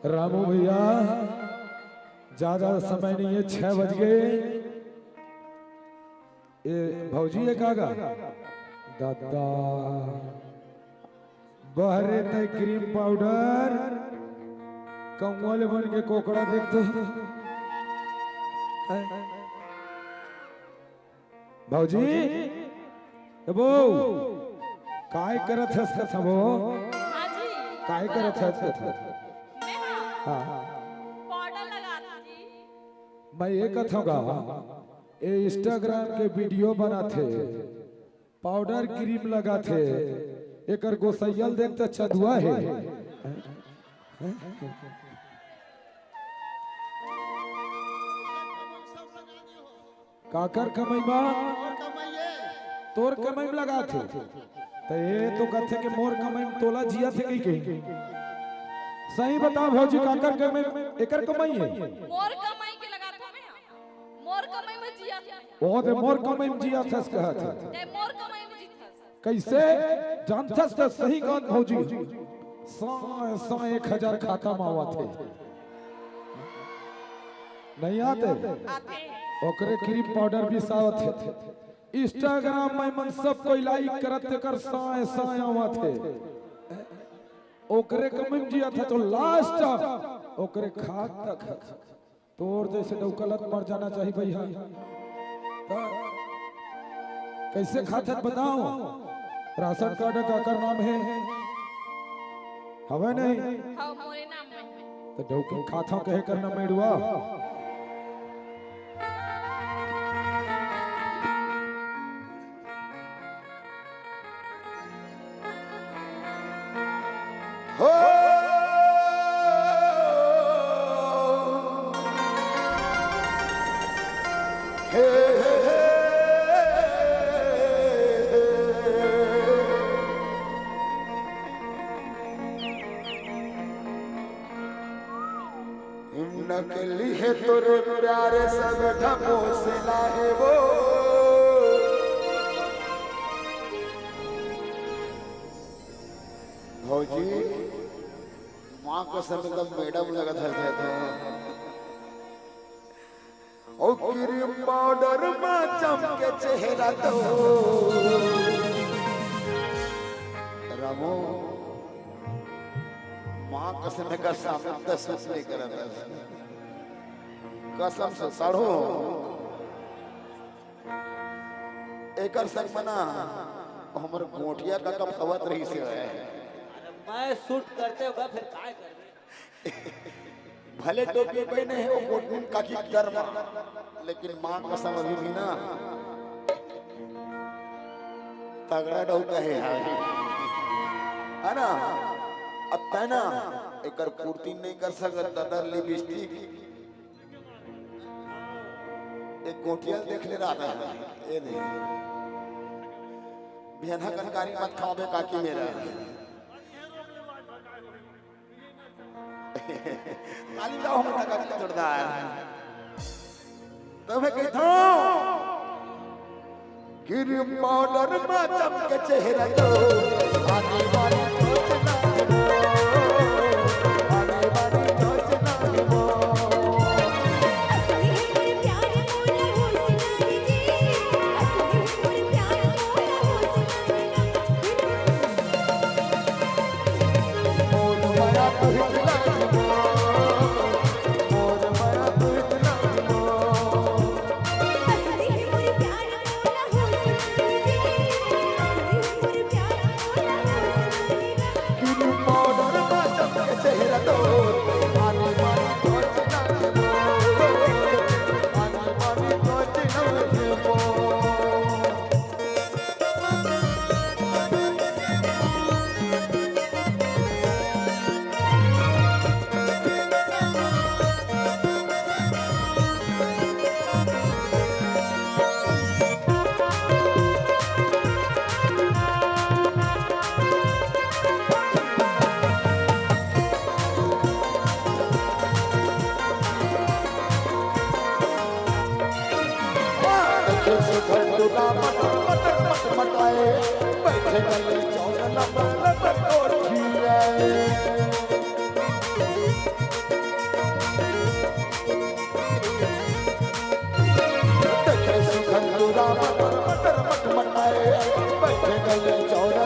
रामू भैया ज्यादा समय नहीं है, 6 बज गए। ये भौजी है कागा दादा बहरे तय क्रीम पाउडर कौल बन के कोकड़ा देख तो भौजी बो काय करत है इसका था वो काय करत है इसका था। हाँ पाउडर लगा जी। मैं ये कथूंगा ये इंस्टाग्राम के वीडियो बनाते पाउडर क्रीम लगाते एक गोसैयल देखते चदुआ है काकर कमैबा तोर कमाई लगा थे तो ये तो कहते कि मोर कमाई तोला जिया थे कहीं सही बता भौजी काकर कमाई एकर कमाई है मोर कमाई के लगा था मैं मोर कमाई में जिया था बहुत मोर कमाई में जिया था कहा था ए मोर कमाई में जीता कैसे जानथस तो सही गान भौजी 100 खाता मावा थे नहीं आते ओकरे क्रीम पाउडर भी सावत थे इंस्टाग्राम में मन सब कोई लाइक करत कर 100 आवा थे ओकरे कमिम जिया था तो लास्ट ओकरे खात तक तोर जैसे डौकलत मर जाना चाहिए भैया कैसे खाते बताओ राशन कार्ड का कर नाम है हवे नहीं हां मोरे नाम में तो डौकी खाता कहे करना मेड़ुआ हो नकली है तो प्यारे सब ढपो से लाए वो भौजी माँ को सब एकदम मैडम लगा था ओ क्रीम पाउडर में चमके चेहरा तो रामो माँ कसम का सामने 10 नहीं करा कसम से साढ़ो एकर संग मना हमर गोटिया का कब खवत रही से है मैं शूट करते होगा फिर काय कर भले टोपी पहने है वो कोटून का की कर्म लेकिन मां कसम अभी भी ना तगड़ा डौका है है ना अब तना एकर पूर्ति नहीं कर सकत दादा लिपस्टिक एक गोटिया देख ले रहा था ये नहीं बिहना कनकारी मत खाओ काकी मेरा ताली लाओ हम लगा के छोड़दा तब कहता गिर पाउडर में चमके चेहरा तो आने वाली सोचना आने वाली सोचना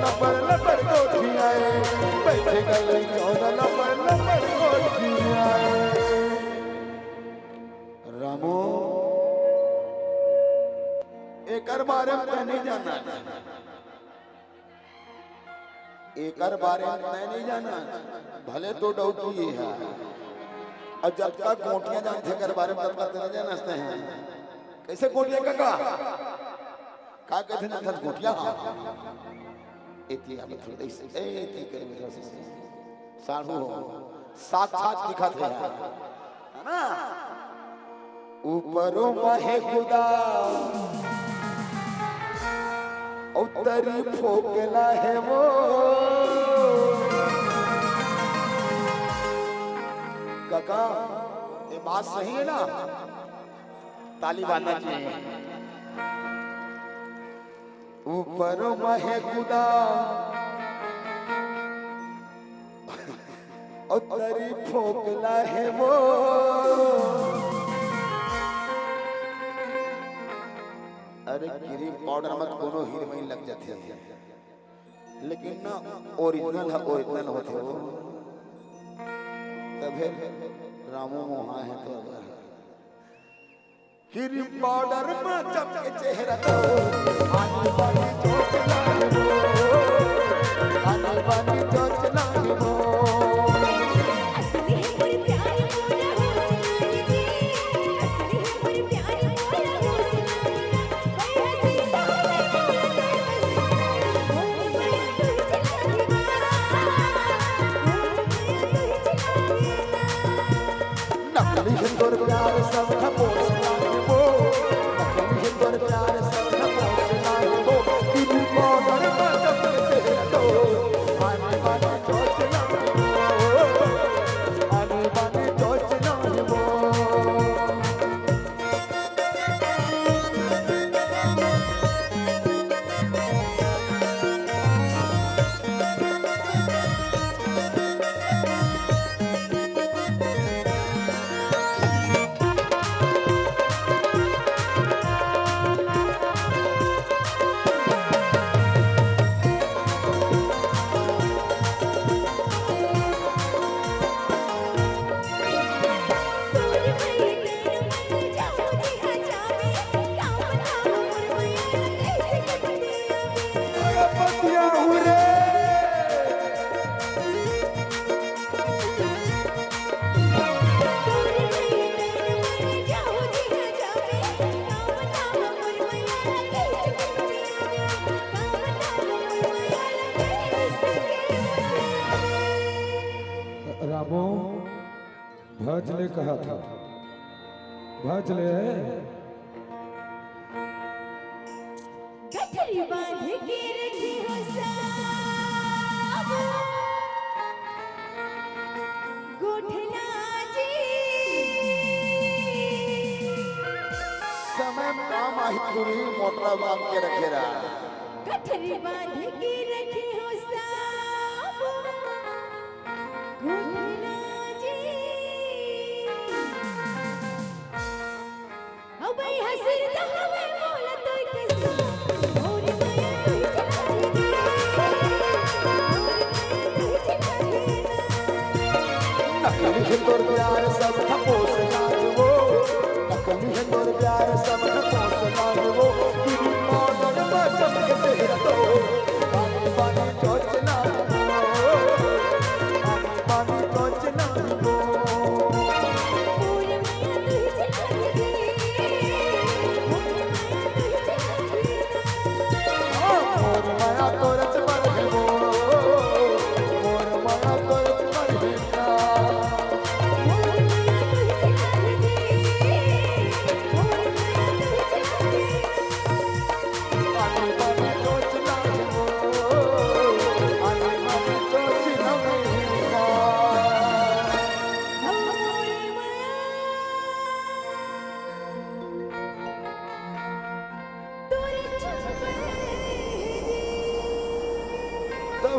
लपर लपर कोठियाए बैठे गले 14 लपर लपर कोठियाए रामो एकर बारे में नहीं जाना एकर बारे में नहीं जाना भले तो डौकी है और जब तक कोटियां जानते कर बारे में तब तक नहीं जानते हैं कैसे कोटियां का कहते हैं ना कोटियां इतनी हम थोड़ी से इतनी करे में से साधु साक्षात दिखाते हैं है ना ऊपरों महे खुदा उत्तरी फोकला है वो काका ये बात सही है ना ताली बांधना चाहिए ऊपर महे खुदा उत्तरी फोकला है वो अरे क्रीम पाउडर मत कोनो हीरोइन लग जाती है लेकिन ना ओरिजिनल होते हो तभी रामो मोहा है तो क्रीम पाउडर में चमके चेहरा तो आने वाली चोचला है वो आने वाली चोचला है वो असली है बड़ी प्यारी मोरा हो सुनाई जी असली है बड़ी प्यारी मोरा हो सुनाई कोई हंसी तो नकली हिंदुर प्यार सब ठपोस लाए वो नकली हिंदुर प्यार सब ठपोस लाए वो क्रीम पाउडर में चमके चेहरा तो आने वाली चोचला है वो आने वाली चोचला है वो तोरे मैया तेरे मन जाओ जी आ जावे काम ना मोर मैया कैसे कटते आवे पतिया हुरे तोरे मैया तेरे मन जाओ जी आ जावे काम ना मोर मैया कैसे कटते आवे काम ना मोर मैया कैसे रामो भज ने कहा था भज ले गठरी बांध के रखी हो साब गोठला जी समय में काम आई पूरी मोटरा बांध के रखे रहा गठरी बांध के रखी हो साब गोठला जी ओ भाई हंसी तो हमें बोला तो कैसे और माया तू चला दे और माया तू चला दे नकली हिंदुर प्यार सब ठपोस लाए वो नकली हिंदुर प्यार सब ठपोस लाए वो क्रीम पाउडर में चमके चेहरा तो आने वाली चोचला है वो आने वाली चोचला है वो और माया तू चला दे और माया तू चला दे मोर माया तोरत पर है वो मोर माया तोरत पर है ना और माया तू चला दे और माया तू चला दे आने वाली चोचला है वो आने वाली चोचला है ना और माया तोरे चल